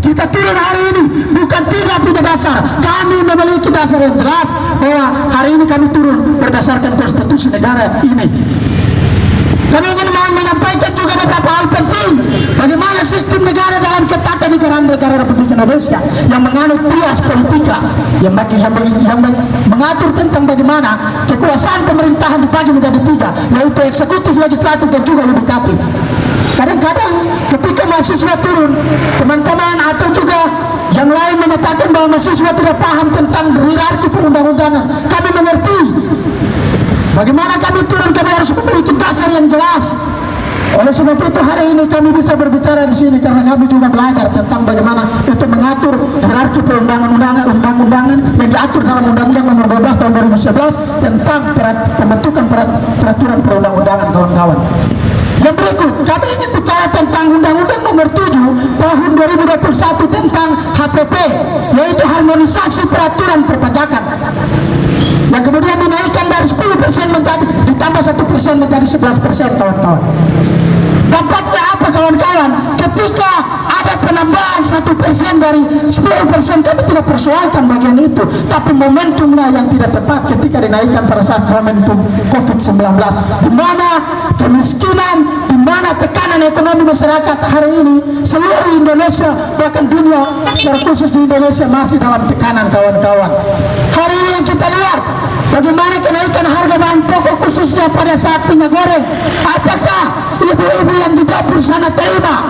Kita turun hari ini bukan tidak punya dasar. Kami memiliki dasar yang jelas bahwa hari ini kami turun berdasarkan konstitusi negara ini. Kami ingin menyampaikan juga beberapa hal penting. Bagaimana sistem negara dalam ketatanegaraan negara Republik Indonesia yang menganut trias politika, yang mengatur tentang bagaimana kekuasaan pemerintahan dibagi menjadi tiga, yaitu eksekutif, legislatif, dan juga yudikatif. Kadang-kadang ketika mahasiswa turun, teman-teman atau juga yang lain menyatakan bahwa mahasiswa tidak paham tentang hierarki perundang-undangan. Kami mengerti. Bagaimana kami turun, kami harus memiliki dasar yang jelas. Oleh sebab itu hari ini kami bisa berbicara di sini karena kami juga belajar tentang bagaimana itu mengatur hierarki perundang-undangan yang diatur dalam Undang-Undang Nomor 12 Tahun 2011 tentang pembentukan peraturan perundang-undangan, kawan-kawan. Yang berikut, kami ingin bicara tentang Undang-Undang Nomor 7 Tahun 2021 tentang HPP, yaitu harmonisasi peraturan perpajakan, yang kemudian dinaikkan dari 10% menjadi ditambah 1% menjadi 11%, kawan-kawan. Dampaknya apa, kawan-kawan? Ketika ada penambahan 1% dari 10%, kami tidak persoalkan bagian itu, tapi momentumnya yang tidak tepat ketika dinaikkan pada saat momentum COVID-19, di mana kemiskinan, di mana tekanan ekonomi masyarakat hari ini seluruh Indonesia, bahkan dunia secara khusus di Indonesia masih dalam tekanan, kawan-kawan. Hari ini yang kita lihat bagaimana kenaikan harga bahan pokok khususnya pada saat minyak goreng. Apakah ibu-ibu yang di dapur sana terima?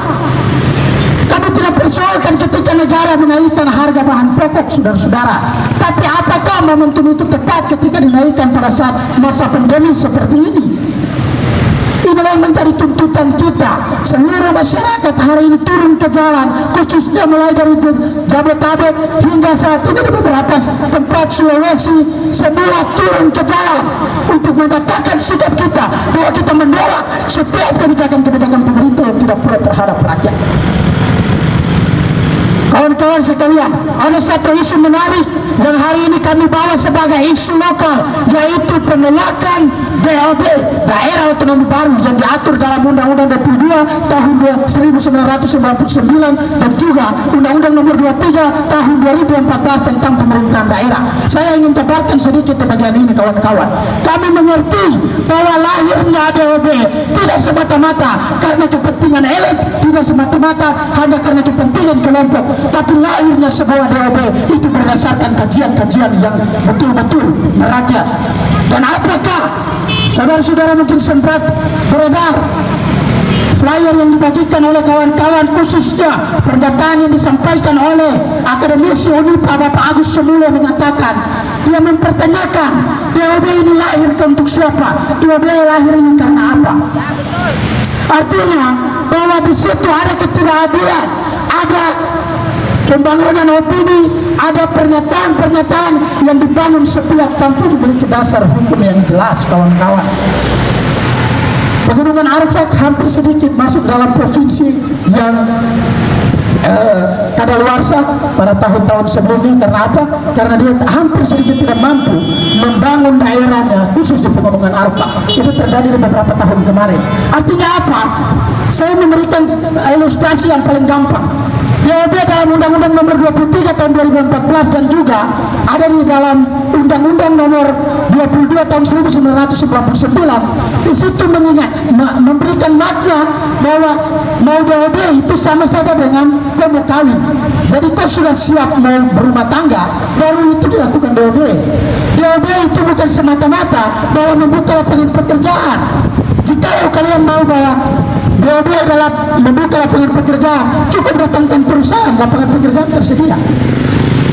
Kami tidak persoalkan ketika negara menaikkan harga bahan pokok, saudara-saudara. Tapi apakah momentum itu tepat ketika dinaikkan pada saat masa pandemi seperti ini? Inilah yang menjadi tuntutan kita. Seluruh masyarakat hari ini turun ke jalan, khususnya mulai dari Jabodetabek hingga saat ini di beberapa tempat Sulawesi, semua turun ke jalan untuk mengatakan sikap kita bahwa kita menolak setiap kebijakan-kebijakan pemerintah yang tidak pro terhadap rakyat. Kawan-kawan sekalian, ada satu isu menarik yang hari ini kami bawa sebagai isu lokal, yaitu penolakan BOB, Daerah Otonomi Baru, yang diatur dalam Undang-Undang 22 Tahun 1999 dan juga Undang-Undang Nomor 23 Tahun 2014 tentang pemerintahan daerah. Saya ingin jabarkan sedikit bagian ini, kawan-kawan. Kami mengerti bahwa lahirnya BOB tidak semata-mata karena kepentingan elit, tidak semata-mata hanya karena kepentingan kelompok, tapi lahirnya sebuah DOB itu berdasarkan kajian-kajian yang betul-betul merakyat. Dan apakah saudara-saudara mungkin sempat beredar flyer yang dibagikan oleh kawan-kawan, khususnya pernyataan yang disampaikan oleh akademisi UNIPA Bapak Agus Semulo, menyatakan dia mempertanyakan DOB ini lahir untuk siapa, DOB lahir ini karena apa. Artinya bahwa di situ ada ketidakadilan, ada pembangunan opini, ada pernyataan-pernyataan yang dibangun sepihak tanpa memiliki dasar hukum yang jelas, kawan-kawan. Pegunungan Arfak hampir sedikit masuk dalam provinsi yang kadaluarsa pada tahun-tahun sebelumnya. Karena apa? Karena dia hampir sedikit tidak mampu membangun daerahnya, khusus di Pegunungan Arfak. Itu terjadi di beberapa tahun kemarin. Artinya apa? Saya memberikan ilustrasi yang paling gampang. DOB dalam Undang-Undang Nomor 23 Tahun 2014 dan juga ada di dalam Undang-Undang Nomor 22 Tahun 1999. Di situ memberikan makna bahwa mau DOB itu sama saja dengan kau mau kawin. Jadi kau sudah siap mau berumah tangga, baru itu dilakukan DOB. DOB itu bukan semata-mata bahwa membuka lapangan pekerjaan. Jika kalian mau bahwa DOB adalah membuka lapangan pekerjaan, cukup datangkan perusahaan, lapangan pekerjaan tersedia.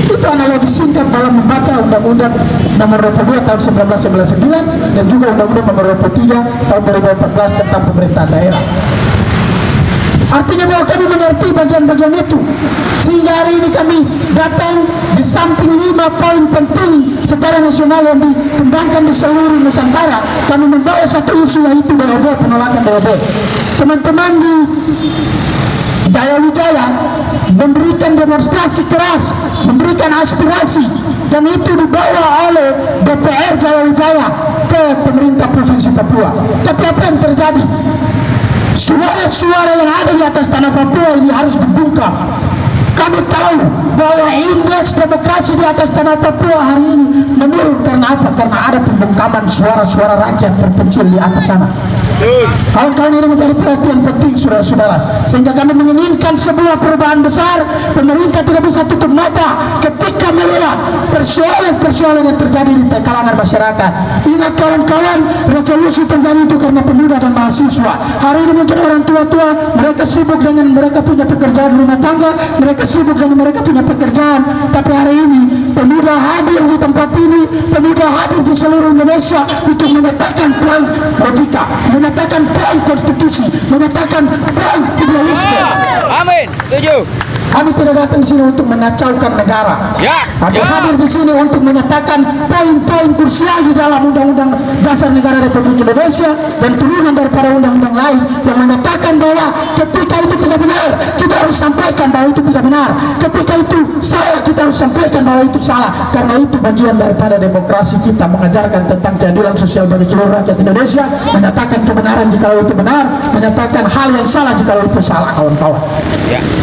Itu analogi singkat dalam membaca Undang-Undang Nomor 22 Tahun 1999 dan juga Undang-Undang Nomor 23 Tahun 2014 tentang pemerintahan daerah. Artinya bahwa kami mengerti bagian-bagian itu, sehingga hari ini kami datang di samping 5 poin penting secara nasional yang dikembangkan di seluruh Nusantara. Kami membawa satu isu, yaitu DOB, penolakan DOB. Teman-teman di Jaya Wijaya memberikan demonstrasi keras, memberikan aspirasi, dan itu dibawa oleh DPR Jaya Wijaya ke pemerintah Provinsi Papua. Tapi apa yang terjadi? Suara-suara yang ada di atas tanah Papua ini harus dibungkam. Kami tahu bahwa indeks demokrasi di atas tanah Papua hari ini menurun karena apa? Karena ada pembungkaman suara-suara rakyat terpencil di atas sana. Kawan-kawan, ini menjadi perhatian penting saudara-saudara, sehingga kami menginginkan sebuah perubahan besar. Pemerintah tidak bisa tutup mata ketika melihat persoalan-persoalan yang terjadi di kalangan masyarakat. Ingat kawan-kawan, revolusi terjadi itu karena pemuda dan mahasiswa. Hari ini mungkin orang tua-tua mereka sibuk dengan mereka punya pekerjaan rumah tangga, mereka sibuk dengan mereka punya pekerjaan, tapi hari ini pemuda hadir di tempat ini, pemuda hadir di seluruh Indonesia untuk menyatakan perang logika, menyatakan perang konstitusi, menyatakan perang idealisme. Amin, setuju. Kami tidak datang di sini untuk mengacaukan negara. Kami hadir di sini untuk menyatakan poin-poin krusial di dalam Undang-Undang Dasar Negara Republik Indonesia dan turunan daripada undang-undang lain yang menyatakan bahwa ketika itu tidak benar, kita harus sampaikan bahwa itu tidak benar. Ketika itu salah, kita harus sampaikan bahwa itu salah. Karena itu bagian daripada demokrasi kita, mengajarkan tentang keadilan sosial bagi seluruh rakyat Indonesia, menyatakan kebenaran jika itu benar, menyatakan hal yang salah jika itu salah, kawan-kawan.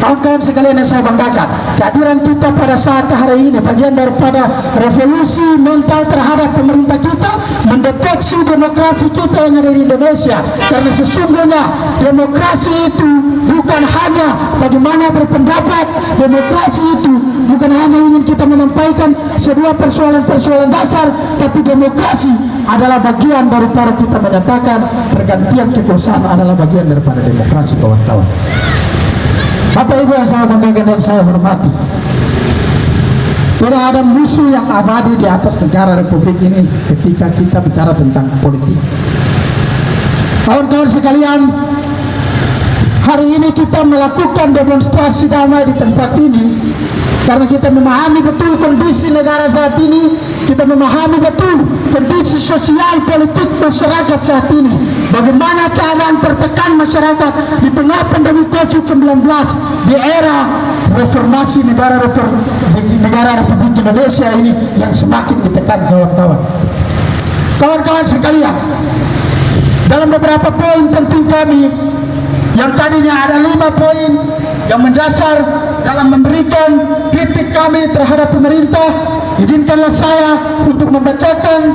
Kawan-kawan sekalian yang saya banggakan, kehadiran kita pada saat hari ini bagian daripada revolusi mental terhadap pemerintah kita, mendeteksi demokrasi kita yang ada di Indonesia. Karena sesungguhnya demokrasi itu bukan hanya bagaimana berpendapat, demokrasi itu bukan hanya ingin kita menyampaikan sebuah persoalan-persoalan dasar, tapi demokrasi adalah bagian daripada kita menyatakan pergantian kekuasaan adalah bagian daripada demokrasi, kawan-kawan. Bapak Ibu yang saya banggakan dan saya hormati, tidak ada musuh yang abadi di atas negara Republik ini ketika kita bicara tentang politik. Kawan-kawan sekalian, hari ini kita melakukan demonstrasi damai di tempat ini karena kita memahami betul kondisi negara saat ini, kita memahami betul kondisi sosial politik masyarakat saat ini, bagaimana keadaan tertekan masyarakat di tengah pandemi COVID-19 di era reformasi negara Republik Indonesia ini yang semakin ditekan, kawan-kawan. Kawan-kawan sekalian, dalam beberapa poin penting kami yang tadinya ada 5 poin yang mendasar dalam memberikan kritik kami terhadap pemerintah, izinkanlah saya untuk membacakan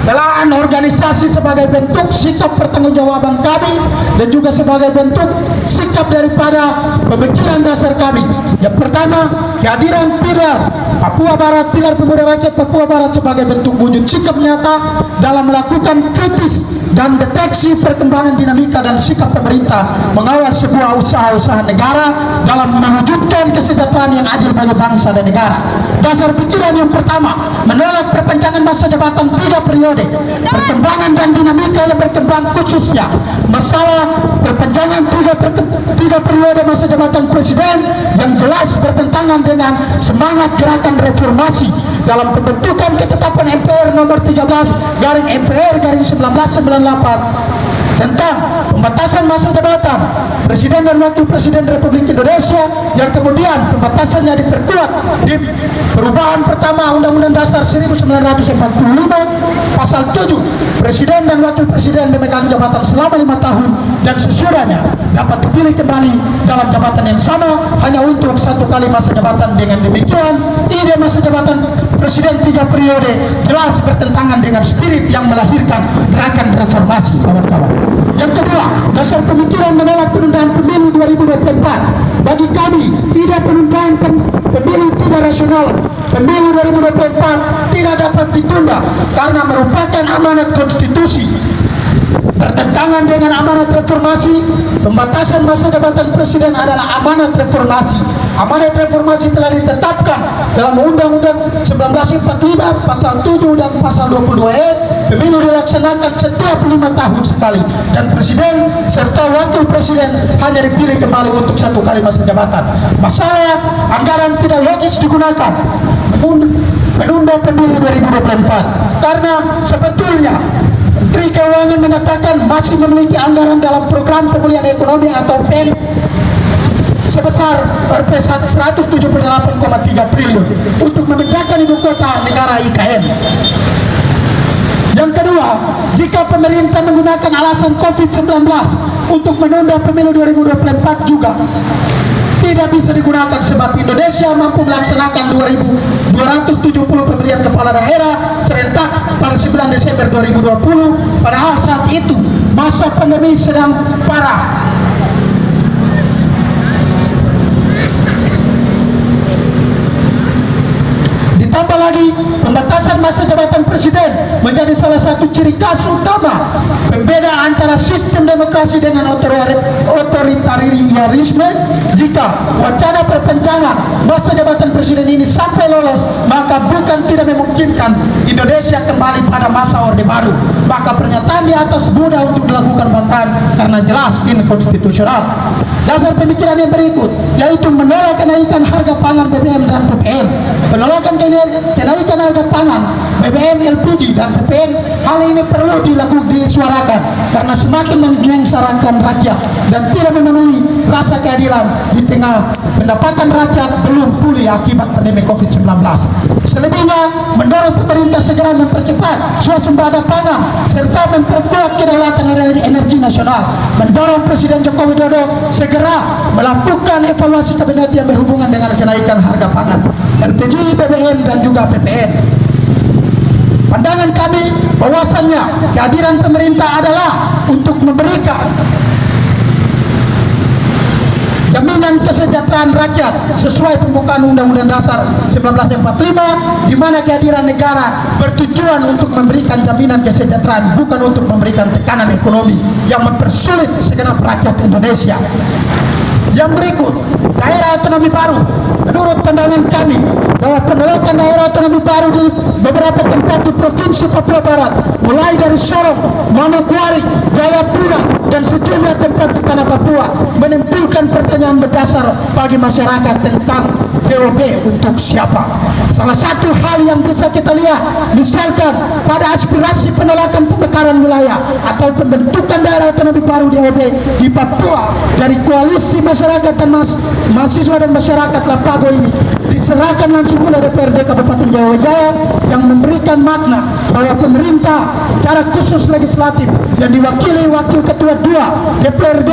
telaan organisasi sebagai bentuk sikap pertanggungjawaban kami dan juga sebagai bentuk sikap daripada pemikiran dasar kami. Yang pertama, kehadiran pilar Papua Barat, pilar pemuda rakyat Papua Barat sebagai bentuk wujud sikap nyata dalam melakukan kritis dan deteksi perkembangan dinamika dan sikap pemerintah mengawal sebuah usaha-usaha negara dalam mewujudkan kesejahteraan yang adil bagi bangsa dan negara. Dasar pikiran yang pertama, menolak perpanjangan masa jabatan 3 periode, perkembangan dan dinamika yang berkembang khususnya masalah perpanjangan 3 periode masa jabatan presiden yang jelas bertentangan dengan semangat gerakan reformasi dalam pembentukan ketetapan MPR nomor 13/MPR/1998 tentang pembatasan masa jabatan Presiden dan Wakil Presiden Republik Indonesia, yang kemudian pembatasannya diperkuat di perubahan pertama Undang-Undang Dasar 1945 pasal 7, Presiden dan Wakil Presiden memegang jabatan selama 5 tahun dan sesudahnya dapat dipilih kembali dalam jabatan yang sama hanya untuk 1 kali masa jabatan. Dengan demikian, ide masa jabatan Presiden 3 periode jelas bertentangan dengan spirit yang melahirkan gerakan reformasi, kawan-kawan. Yang kedua, dasar pemikiran menolak penundaan pemilu 2024. Bagi kami, ide penundaan pemilu tidak rasional. Pemilu 2024 tidak dapat ditunda karena merupakan amanat konstitusi, bertentangan dengan amanat reformasi. Pembatasan masa jabatan presiden adalah amanat reformasi. Amanat reformasi telah ditetapkan dalam Undang-Undang 1945 pasal 7 dan pasal 22E. Pemilu dilaksanakan setiap 5 tahun sekali dan presiden serta wakil presiden hanya dipilih kembali untuk 1 kali masa jabatan. Masalah anggaran tidak logis digunakan menunda pemilu 2024 karena sebetulnya Menteri Keuangan mengatakan masih memiliki anggaran dalam program pemulihan ekonomi atau PEN sebesar Rp 178,3 triliun untuk memindahkan ibu kota negara IKN. Yang kedua, jika pemerintah menggunakan alasan COVID-19 untuk menunda pemilu 2024 juga, tidak bisa digunakan sebab Indonesia mampu melaksanakan 2.270 pemilihan kepala daerah serentak pada 9 Desember 2020, padahal saat itu masa pandemi sedang parah. Ditambah lagi, pembatasan masa jabatan presiden menjadi salah satu ciri khas utama pembeda antara sistem demokrasi dengan otoritarisme. Jika wacana perpanjangan masa jabatan presiden ini sampai lolos, maka bukan tidak memungkinkan Indonesia kembali pada masa Orde Baru. Maka pernyataan di atas mudah untuk dilakukan bantahan karena jelas inkonstitusional. Dasar pemikiran yang berikut, yaitu menolak kenaikan harga pangan BBM dan PPN. Penolakan kenaikan harga pangan BBM, LPG dan PPN, hal ini perlu disuarakan karena semakin menyengsarakan rakyat dan tidak memenuhi rasa keadilan di tengah pendapatan rakyat belum pulih akibat pandemi COVID-19. Selebihnya, mendorong pemerintah segera mempercepat swasembada pangan serta memperkuat kedaulatan energi nasional. Mendorong Presiden Joko Widodo segera melakukan evaluasi kabinet yang berhubungan dengan kenaikan harga pangan, LPG, BBM dan juga PPN. Pandangan kami bahwasannya kehadiran pemerintah adalah untuk memberikan jaminan kesejahteraan rakyat sesuai pembukaan Undang-Undang Dasar 1945, di mana kehadiran negara bertujuan untuk memberikan jaminan kesejahteraan, bukan untuk memberikan tekanan ekonomi yang mempersulit segenap rakyat Indonesia. Yang berikut, daerah otonomi baru. Menurut pandangan kami bahwa penolakan daerah otonomi baru di beberapa tempat di Provinsi Papua Barat, mulai dari Sorong, Manokwari, Jayapura, dan sejumlah tempat di tanah Papua, menimbulkan pertanyaan berdasar bagi masyarakat tentang DOB untuk siapa. Salah satu hal yang bisa kita lihat, misalkan pada aspirasi penolakan pemekaran wilayah atau pembentukan daerah otonomi baru DOB di Papua dari koalisi masyarakat dan mahasiswa dan masyarakat Lapago ini diserahkan langsung oleh DPRD Kabupaten Jawa Wijaya yang memberikan makna bahwa pemerintah secara khusus legislatif yang diwakili Wakil Ketua 2 DPRD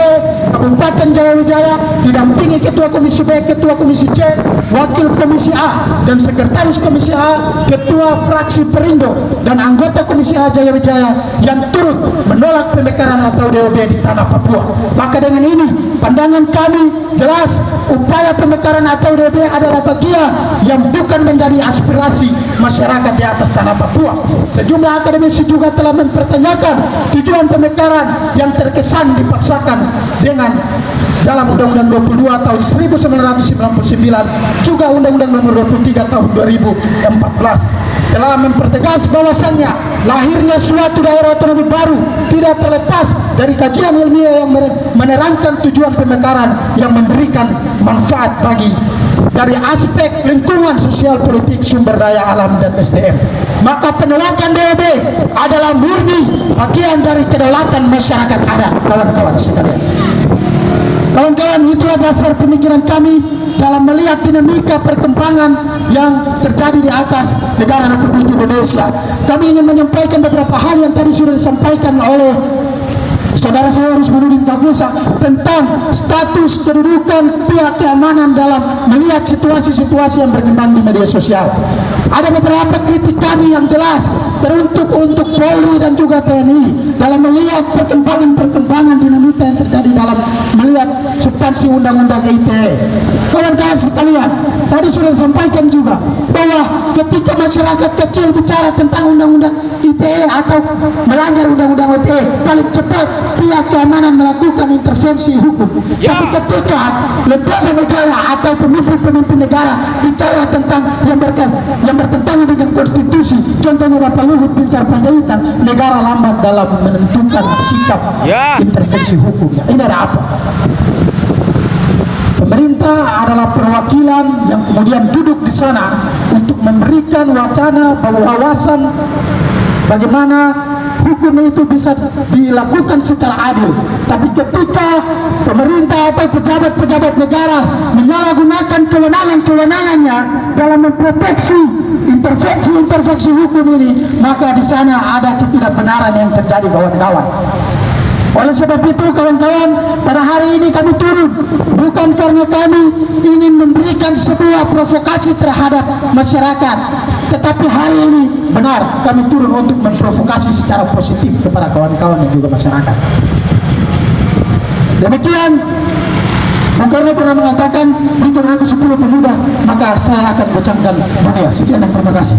Kabupaten Jawa Wijaya didampingi Ketua Komisi B, Ketua Komisi C, Wakil Komisi A dan Sekretaris Komisi A, Ketua Fraksi Perindo dan anggota Komisi A Jaya Wijaya yang turut menolak pemekaran atau DOB di tanah Papua. Maka dengan ini pandangan kami jelas upaya pemekaran atau DOB adalah bagian yang bukan menjadi aspirasi masyarakat di atas tanah Papua. Sejumlah akademisi juga telah mempertanyakan tujuan pemekaran yang terkesan dipaksakan dengan dalam Undang-Undang 22 tahun 1999, juga Undang-Undang nomor 23 tahun 2014 telah mempertegas bahwasannya lahirnya suatu daerah otonomi baru tidak terlepas dari kajian ilmiah yang menerangkan tujuan pemekaran yang memberikan manfaat bagi dari aspek lingkungan, sosial, politik, sumber daya alam dan SDM. Maka penolakan DOB adalah murni bagian dari kedaulatan masyarakat adat, kawan-kawan sekalian. Kawan-kawan, itulah dasar pemikiran kami dalam melihat dinamika perkembangan yang terjadi di atas negara Republik Indonesia. Kami ingin menyampaikan beberapa hal yang tadi sudah disampaikan oleh saudara saya Rusmanudin Tagusa tentang status kedudukan pihak keamanan dalam melihat situasi-situasi yang berkembang di media sosial. Ada beberapa kritik kami yang jelas teruntuk untuk Polri dan juga TNI dalam melihat perkembangan dinamika yang terjadi dalam melihat substansi Undang-Undang ITE. Kawan-kawan sekalian, tadi sudah disampaikan juga bahwa ketika masyarakat kecil bicara tentang Undang-Undang ITE atau melanggar Undang-Undang ITE, paling cepat pihak keamanan melakukan intervensi hukum. Tapi ketika lembaga negara atau pemimpin-pemimpin negara bicara tentang yang bertentangan dengan konstitusi, contohnya Bapak Luhut Binsar Panjaitan, negara lambat dalam menentukan sikap intervensi hukumnya. Ini ada apa? Pemerintah adalah perwakilan yang kemudian duduk di sana untuk memberikan wacana wawasan bagaimana hukum itu bisa dilakukan secara adil. Tapi ketika pemerintah atau pejabat-pejabat negara menyalahgunakan kewenangan-kewenangannya dalam memproteksi intervensi hukum ini, maka di sana ada ketidakbenaran yang terjadi, kawan-kawan. Oleh sebab itu kawan-kawan, pada hari ini kami turun bukan karena kami ingin memberikan sebuah provokasi terhadap masyarakat, tetapi hari ini benar kami turun untuk memprovokasi secara positif kepada kawan-kawan dan juga masyarakat. Demikian, Bung Karno pernah mengatakan, berikan aku 10 pemuda, maka saya akan bocamkan dunia. Sekian dan terima kasih.